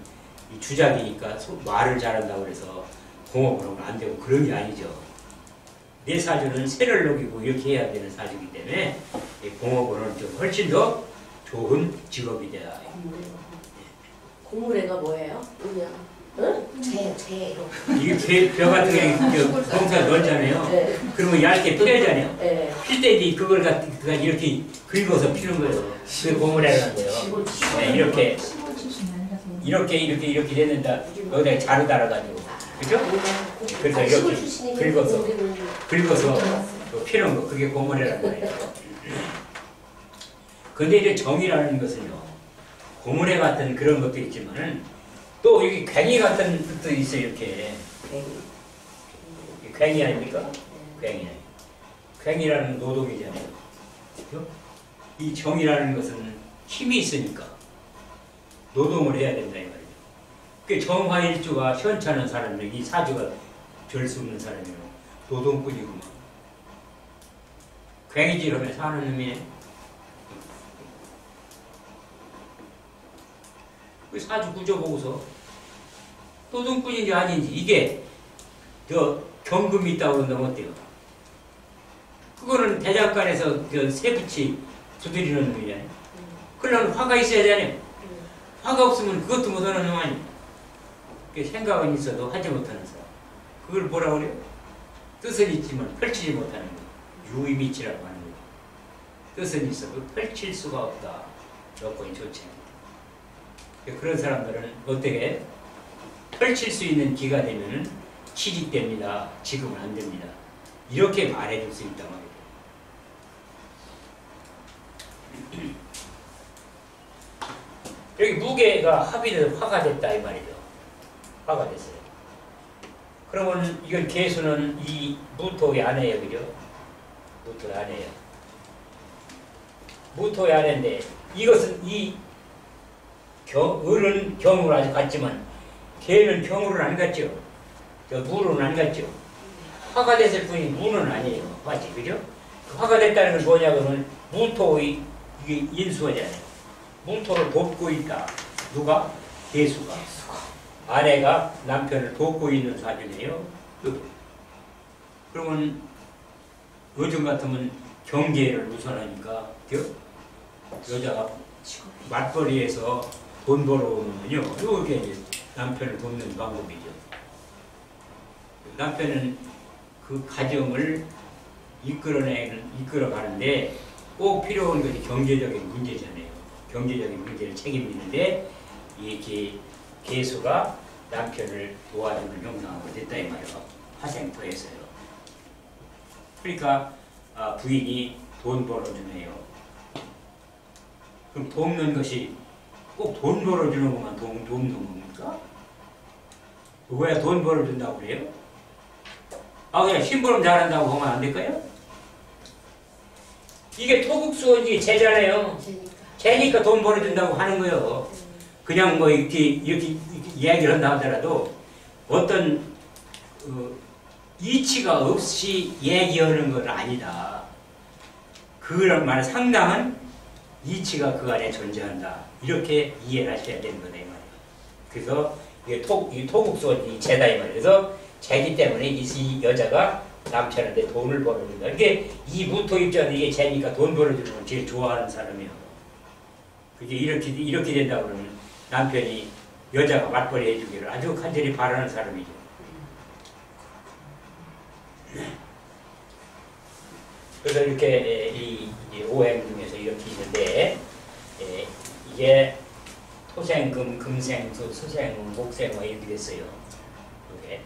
주작이니까 말을 잘한다고 해서 공업을 하면 안 되고 그런 게 아니죠. 내 사주는 새를 녹이고 이렇게 해야 되는 사주이기 때문에 공업으로는 좀 훨씬 더 좋은 직업이 돼야 해요. 고무래가 뭐예요? 응? 재. 이게 벼 같은 게 동사 넣잖아요. 네. 그러면 얇게 피려잖아요. 네. 필 때 이제 그걸 갖다가 이렇게 긁어서 피는 거예요. 그게 고무래라는 거예요. 네, 이렇게 됐는다. 여기다 자루 달아가지고, 그죠? 그래서 이렇게 긁어서 피는 거. 그게 고무래라는 거예요. 근데 이제 정이라는 것은요. 고무래 같은 그런 것도 있지만은 또 여기 괭이 같은 것도 있어요. 이렇게 괭이 아닙니까? 괭이라는 노동이잖아요. 그렇죠? 이 정이라는 것은 힘이 있으니까 노동을 해야 된다 이 말이죠. 그 정화일주가 현찮은 사람들, 이 사주가 별 수 없는 사람이요. 노동꾼이구만. 괭이질하며 사는 놈이네. 그 사주 구조 보고서 노동꾼인지 아닌지 이게 경금이 있다고 그런다면 어때요? 그거는 대장간에서 그 세부치 두드리는 놈이잖아요. 그러려면 화가 있어야 되잖아요. 화가 없으면 그것도 못하는 놈 아니에요. 생각은 있어도 하지 못하는 사람. 그걸 뭐라 그래요? 뜻은 있지만 펼치지 못하는 거. 유의미치라고 하는 거예요. 뜻은 있어도 펼칠 수가 없다. 여건이 좋지 않다. 그런 사람들은 어떻게 펼칠 수 있는 기가 되면은 취직됩니다. 지금은 안 됩니다. 이렇게 말해줄 수 있단 말이에요. 여기 무게가 합의돼서 화가 됐다 이 말이죠. 화가 됐어요. 그러면 이건 개수는 이 무토의 안에요, 그죠? 무토의 안에요. 무토의 안에인데 이것은 이 을은 경으로 아주 같지만 개는 경으로는 안 같죠. 저 무로는 안 같죠. 화가 됐을 뿐이 무는 아니에요. 맞지, 그죠? 화가 됐다는 건 뭐냐 그러면 무토의 이게 인수하잖아요. 무토를 돕고 있다. 누가? 개수가. 아내가 남편을 돕고 있는 사주네요. 그러면 요즘 같으면 경계를 우선하니까 여자가 맞벌이에서 돈 벌어오는군요. 이게 이제 남편을 돕는 방법이죠. 남편은 그 가정을 이끌어가는데 꼭 필요한 것이 경제적인 문제잖아요. 경제적인 문제를 책임지는데 이 개수가 남편을 도와주는 형상으로 됐다 이 말이에요. 화생토에서요. 그러니까 부인이 돈 벌어주네요. 그럼 돕는 것이 꼭 돈 벌어주는 것만 돕는 겁니까? 왜 돈 벌어준다고 그래요? 그냥 심부름 잘한다고 하면 안 될까요? 이게 토국수원이 제잖아요. 제니까 돈 벌어준다고 하는 거예요. 그냥 뭐 이렇게 이야기를 한다 하더라도 어떤 이치가 없이 얘기하는 건 아니다. 그런 말 상당한 이치가 그 안에 존재한다. 이렇게 이해를 하셔야 되는 거다 이 말이에요. 그래서 이게 토국수원이 제다 이 말이에요. 그래서 제기 때문에 이 여자가 남편한테 돈을 벌어준다. 이게 이 무토 입장은 이게 제니까 돈 벌어주는 걸 제일 좋아하는 사람이에요. 그게 이렇게 된다 그러면 남편이 여자가 맞벌이 해주기를 아주 간절히 바라는 사람이죠. 그래서 이렇게 이 오행 중에서 이렇게 있는데 이게 토생금, 금생수, 수생은, 목생화 이렇게 됐어요.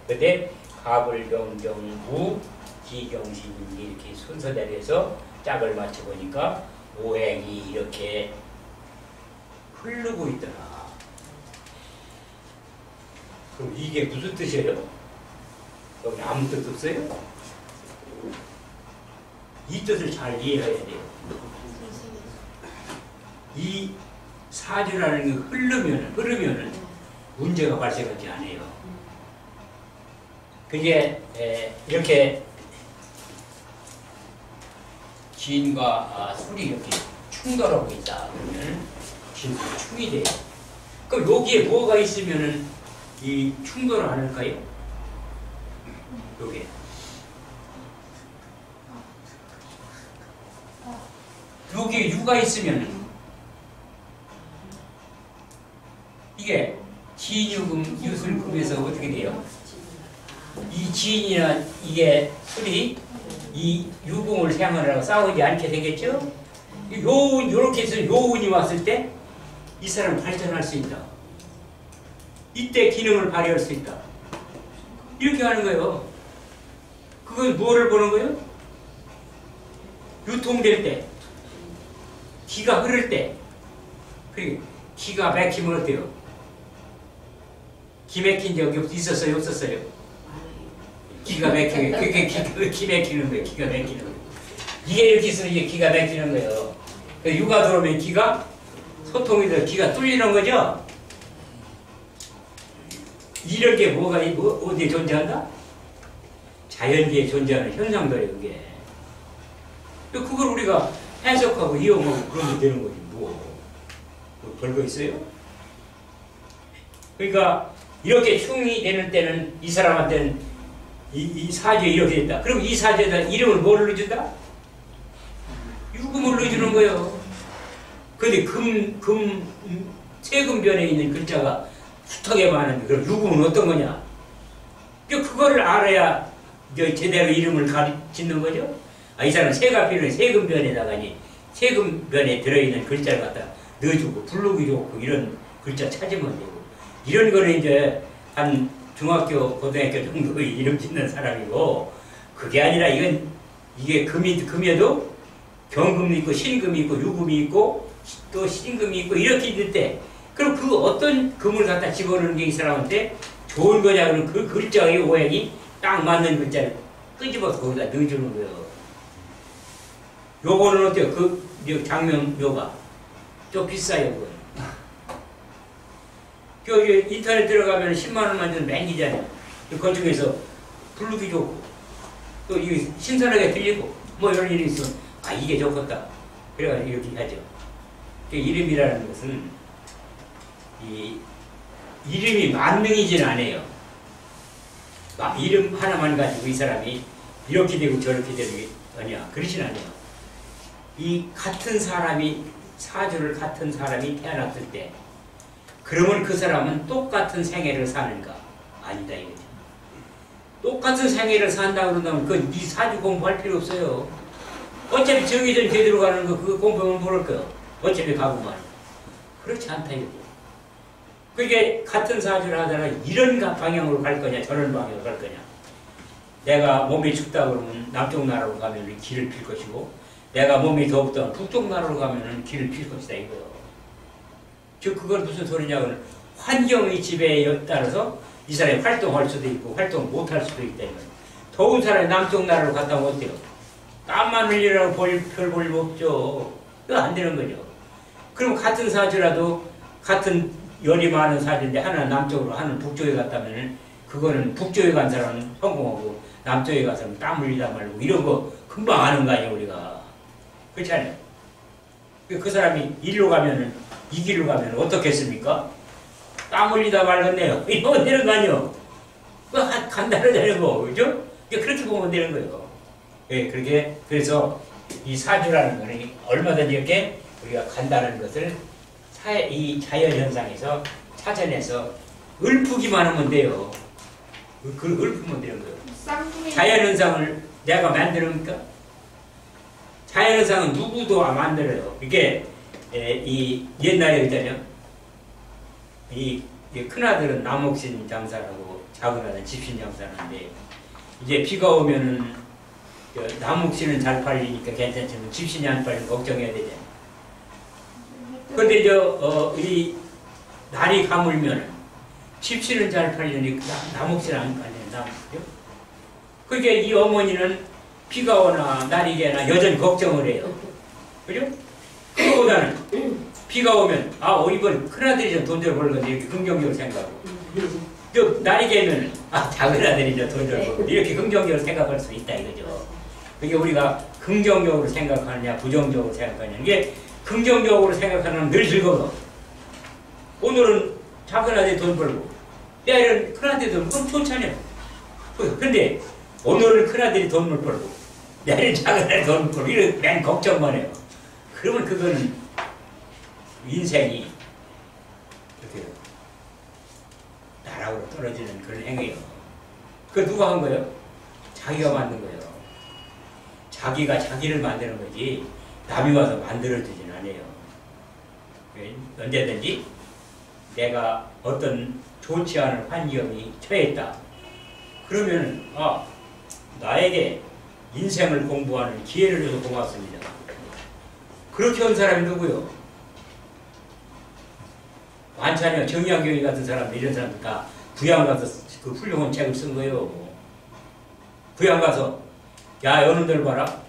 근데 가불병경무, 기경신 이렇게 순서대로 해서 짝을 맞춰보니까 오행이 이렇게 흐르고 있더라. 그럼 이게 무슨 뜻이에요? 여기 아무 뜻 없어요? 이 뜻을 잘 이해해야 돼요. 이 사주라는 게 흐르면은 문제가 발생하지 않아요. 그게 이렇게 진과 술이 이렇게 충돌하고 있다 그러면 진술이 충이 돼요. 그럼 여기에 뭐가 있으면은 이 충돌을 안 할까요? 여기에 유가 있으면은 이게 진유금, 유술금에서 어떻게 돼요? 이 진이나 이게 술이 이 유금을 생활하고 싸우지 않게 되겠죠? 요운, 요렇게 해서 요운이 왔을 때 이 사람은 발전할 수 있다. 이때 기능을 발휘할 수 있다. 이렇게 하는 거예요. 그건 뭐를 보는 거예요? 유통될 때, 기가 흐를 때, 그리고 기가 막히면 어때요? 기 막힌 적이 있었어요? 없었어요? 기가 막히게, 그게 기 막히는 거예요. 기가 막히는 거예요. 이게 이렇게 있으면 이게 기가 막히는 거예요. 유가 들어오면 기가 소통이 돼서 기가 뚫리는 거죠? 이런 게 뭐가 어디에 존재한다? 자연계에 존재하는 현상들이에요, 그게. 그걸 우리가 해석하고 이용하고 그러면 되는 거지, 뭐 별거 있어요? 그러니까 이렇게 충이 되는 때는 이 사람한테는 이 사주에 이렇게 됐다. 그럼 이 사주에다 이름을 뭐를 넣어준다? 죽음을 넣어주는 거예요. 근데 세금변에 있는 글자가 숱하게 많은데 그럼 유금은 어떤 거냐? 그거를 알아야 제대로 이름을 짓는 거죠. 이 사람은 세가 필요해. 세금변에다가니 세금변에 들어있는 글자를 갖다 넣어주고 부르기 좋고 이런 글자 찾으면 되고, 이런 거는 이제 한 중학교 고등학교 정도 이름 짓는 사람이고, 그게 아니라 이게 금에도 경금이 있고 신금이 있고 유금이 있고 또 신금이 있고 이렇게 있을 때, 그럼 그 어떤 금을 갖다 집어넣는 게 이 사람한테 좋은 거냐? 그러면 그 글자의 모양이 딱 맞는 글자를 끄집어서 거기다 넣어주는 거예요. 요거는 어때요? 장명묘가 좀 비싸요. 여기 인터넷 들어가면 10만원만 주면 맹기잖아요. 그 중에서 부르기 좋고 또 이게 신선하게 들리고 뭐 이런 일이 있으면 이게 좋겠다. 그래가지고 이렇게 하죠. 이름이라는 것은 이름이 만능이지는 않아요. 이름 하나만 가지고 이 사람이 이렇게 되고 저렇게 되는 아니야. 그렇진 않아요. 이 같은 사람이 사주를 같은 사람이 태어났을 때, 그러면 그 사람은 똑같은 생애를 사는가? 아니다 이거죠. 똑같은 생애를 산다고 그러면 네 사주 공부할 필요 없어요. 어차피 정의전 제대로 가는 거 그거 공부하면 모를 거요. 어차피 가고만. 그렇지 않다 이거죠. 그게 같은 사주를 하다가 이런 방향으로 갈 거냐 저런 방향으로 갈 거냐. 내가 몸이 춥다 그러면 남쪽 나라로 가면 길을 필 것이고, 내가 몸이 더웠다 북쪽 나라로 가면 길을 필 것이다 이거요. 그건 무슨 소리냐고는 환경의 지배에 따라서 이 사람이 활동할 수도 있고 활동 못할 수도 있다 이거예요. 더운 사람이 남쪽 나라로 갔다 오면 어때요? 땀만 흘리라고 별 볼일 없죠. 그거 안 되는 거죠. 그럼 같은 사주라도 같은 열이 많은 사주인데 하나는 남쪽으로 하나는 북쪽에 갔다면 그거는 북쪽에 간 사람은 성공하고 남쪽에 가서는 땀 흘리다 말고 이런 거 금방 아는 거 아니에요 우리가. 그렇지 않아요? 그 사람이 이리로 가면은 이 길로 가면 어떻게 했습니까? 땀 흘리다 말겠네요. 이러면 되는 거 아니에요? 간단히 되는 거, 그죠? 그렇게 보면 되는 거예요. 예, 그래서 이 사주라는 거는 얼마든지 이렇게 우리가 간다는 것을 이 자연현상에서 찾아내서 읊기만 하면 돼요. 읊으면 되는 거예요. 자연현상을 내가 만드니까? 자연현상은 누구도 안 만들어요. 이게 이 옛날에 있잖아요. 이 큰아들은 남옥신 장사라고 작은아들은 집신 장사하는데, 이제 비가 오면은 남옥신은 잘 팔리니까 괜찮지만 집신이 안 팔리면 걱정해야 되잖아요. 근데 이 날이 가물면 집신은 잘 팔리니까 남옥신은 안 팔리는 남옥이죠. 그러니까 이 어머니는 비가 오나 날이 개나 여전히 걱정을 해요. 그죠? 그거보다는 비가 오면 이번 큰아들이 좀 돈 좀 벌건데 이렇게 긍정적으로 생각하고, 또 날이 개면 작은아들이 좀 돈 좀 벌고 이렇게 긍정적으로 생각할 수 있다 이거죠. 그게 우리가 긍정적으로 생각하느냐 부정적으로 생각하느냐, 이게 긍정적으로 생각하는 늘 즐거워. 오늘은 작은아들이 돈 벌고 내일은 큰아들이 돈 벌고 좋잖아요. 근데 오늘은 큰아들이 돈을 벌고 내일은 작은아들이 돈을 벌고 이런 맨 걱정만 해요. 그러면 그거는 인생이 이렇게 나락으로 떨어지는 그런 행위예요. 그거 누가 한 거예요? 자기가 만든 거예요. 자기가 자기를 만드는 거지 남이 와서 만들어주진 않아요. 언제든지 내가 어떤 좋지 않은 환경이 처했다. 그러면 나에게 인생을 공부하는 기회를 줘서 고맙습니다. 그렇게 한 사람이 누구요? 많잖아요. 정의학교회 같은 사람들, 이런 사람들 다 부양 가서 그 훌륭한 책을 쓴 거예요. 부양 가서 여놈들 봐라.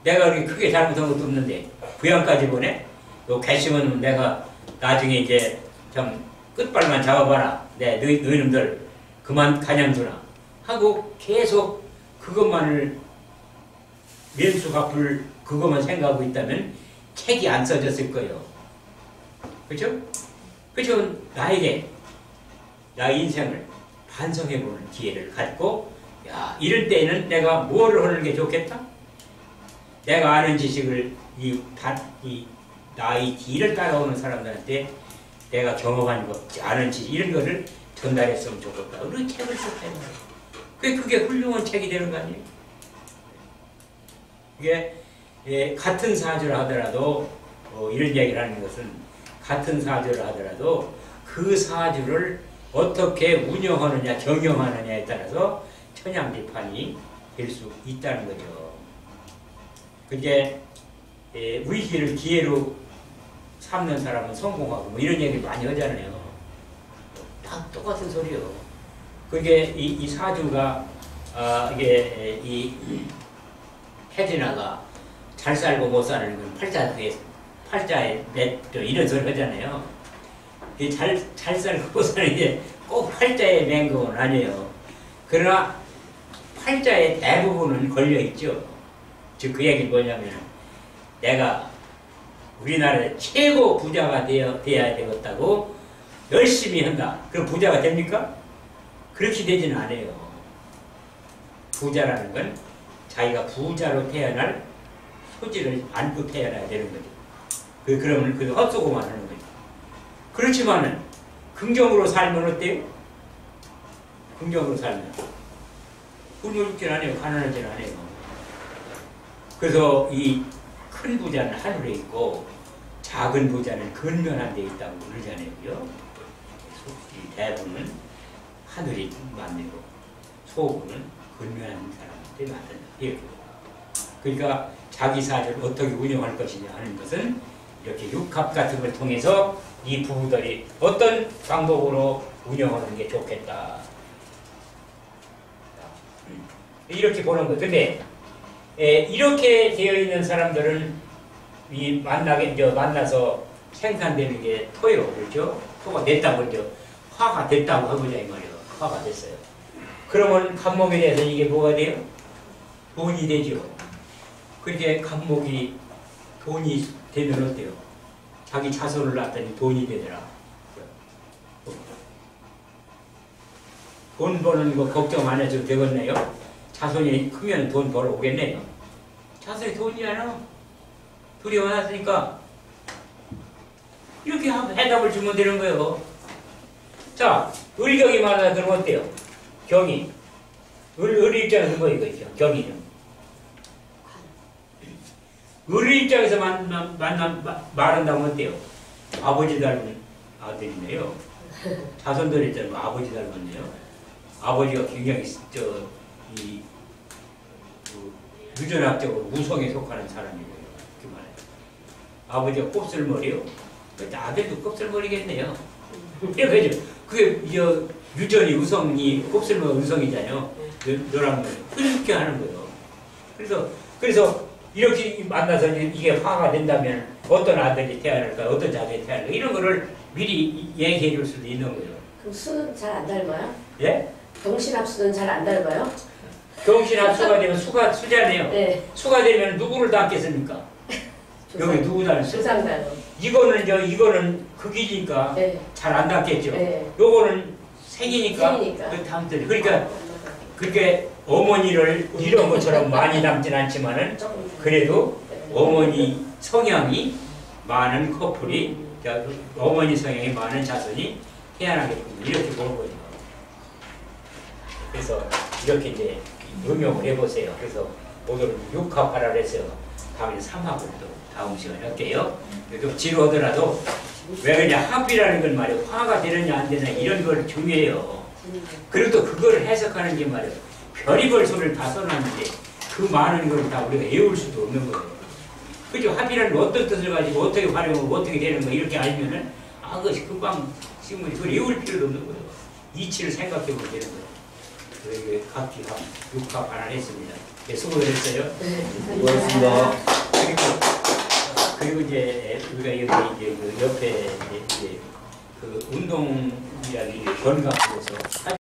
내가 그렇게 크게 잘못한 것도 없는데 부양까지 보내? 요 개심은 내가 나중에 이제 좀 끝발만 잡아봐라. 너희놈들 그만 가냥두나 하고 계속 그것만을 면수 갚을 그것만 생각하고 있다면 책이 안 써졌을 거예요. 그렇죠? 그렇죠? 나에게 나의 인생을 반성해보는 기회를 갖고, 이럴 때에는 내가 뭐를 하는 게 좋겠다? 내가 아는 지식을 이 나의 뒤를 따라오는 사람들한테 내가 경험한 것, 아는 지 이런 거를 전달했으면 좋겠다. 그런 책을 썼다는 거예요. 그게 훌륭한 책이 되는 거 아니에요? 이게 같은 사주를 하더라도 이런 얘기를 하는 것은 같은 사주를 하더라도 그 사주를 어떻게 운영하느냐, 경영하느냐에 따라서 천양비판이 될 수 있다는 거죠. 그게 위기를 기회로 삼는 사람은 성공하고 뭐 이런 얘기 많이 하잖아요. 다 똑같은 소리요. 그게 이 사주가 이게 이 해진아가 잘 살고 못 사는 건 팔자에 맺 이런 소리 하잖아요. 잘 살고 못 사는 게 꼭 팔자에 맨 건 아니에요. 그러나 팔자의 대부분은 걸려 있죠. 즉 그 얘기는 뭐냐면 내가 우리나라의 최고 부자가 돼야 되겠다고 열심히 한다. 그럼 부자가 됩니까? 그렇게 되지는 않아요. 부자라는 건 자기가 부자로 태어날 소질을 안고 태어나야 되는 거죠. 그러면 그 헛수고만 하는 거죠. 그렇지만은 긍정으로 살면 어때요? 긍정으로 살면 굶어 죽진 않아요. 가난하진 않아요. 그래서 이 큰 부자는 하늘에 있고 작은 부자는 근면한 데 있다고 그러잖아요. 대부는 하늘이 만들고 소부는 근면한 사람한테 만든다. 그러니까 자기 사주를 어떻게 운영할 것이냐 하는 것은 이렇게 육합 같은 걸 통해서 이 부부들이 어떤 방법으로 운영하는 게 좋겠다. 이렇게 보는 거. 근데 이렇게 되어 있는 사람들은 만나서 생산되는 게 토요. 그렇죠? 토가 됐다고 그러죠. 화가 됐다고 해보자 이 말이에요. 화가 됐어요. 그러면 간목에 대해서 이게 뭐가 돼요? 돈이 되죠. 그렇게 간목이 돈이 되면 어때요? 자기 자손을 낳았더니 돈이 되더라. 돈 버는 거 걱정 안 해도 되겠네요. 자손이 크면 돈 벌어오겠네요. 자손이 돈이잖아. 둘이 만났으니까 이렇게 해답을 주면 되는 거예요. 자, 을경이 만나서 그러면 어때요? 경이. 을 입장에서 뭐 이거죠? 경이는. 을 입장에서 말한다면 어때요? 아버지 닮은 아들이네요. 자손들 있잖아요. 아버지 닮았네요. 아버지가 굉장히 유전학적으로 우성에 속하는 사람이고요. 그 말에 아버지가 곱슬머리요. 아들도 곱슬머리겠네요. 그죠? 그게 유전이 우성이 곱슬머리 우성이잖아요. 노란머리 그렇게 하는 거예요. 그래서 이렇게 만나서 이게 화가 된다면 어떤 아들이 태어날까, 어떤 자손이 태어날까 이런 거를 미리 얘기해 줄 수도 있는 거예요. 그럼 수는 잘 안 닮아요? 예? 경신합수는 잘 안 닮아요? 경신합수가 되면 수잖아요. 네. 수가 되면 누구를 닮겠습니까? 여기 누구 닮았어요? 조상 닮아. 이거는 극이니까 네. 잘 안 닮겠죠. 네. 요거는 생이니까 그 닮더니 그러니까 그렇게 어머니를 이런 것처럼 많이 닮진 않지만은 그래도 어머니 성향이 많은 커플이 어머니 성향이 많은 자손이 태어나게끔 이렇게 보는 거죠. 그래서 이렇게 이제 응용을 해보세요. 그래서 오늘은 6합하라 했어요. 다음에 3합을 또 다음 시간에 할게요. 그래도 지루하더라도 왜 그냥 합이라는 건 말이에요. 화가 되느냐 안 되느냐 이런 걸 중요해요. 그리고 또 그걸 해석하는 게 말이에요. 별의별 소리를 다 써놨는데 그 많은 걸 다 우리가 외울 수도 없는 거예요. 그죠? 합이라는 건 어떤 뜻을 가지고 어떻게 활용하고 어떻게 되는 거 이렇게 알면은 그것이 금방 지금 그걸 외울 필요도 없는 거예요. 이치를 생각해 보면 되는 거예요. 그래서 각기합, 육합 하나 했습니다. 네, 수고를 했어요. 고맙습니다. 그리고 이제 우리가 여기 이제 그 옆에 이제 그 운동 이야기 건강에서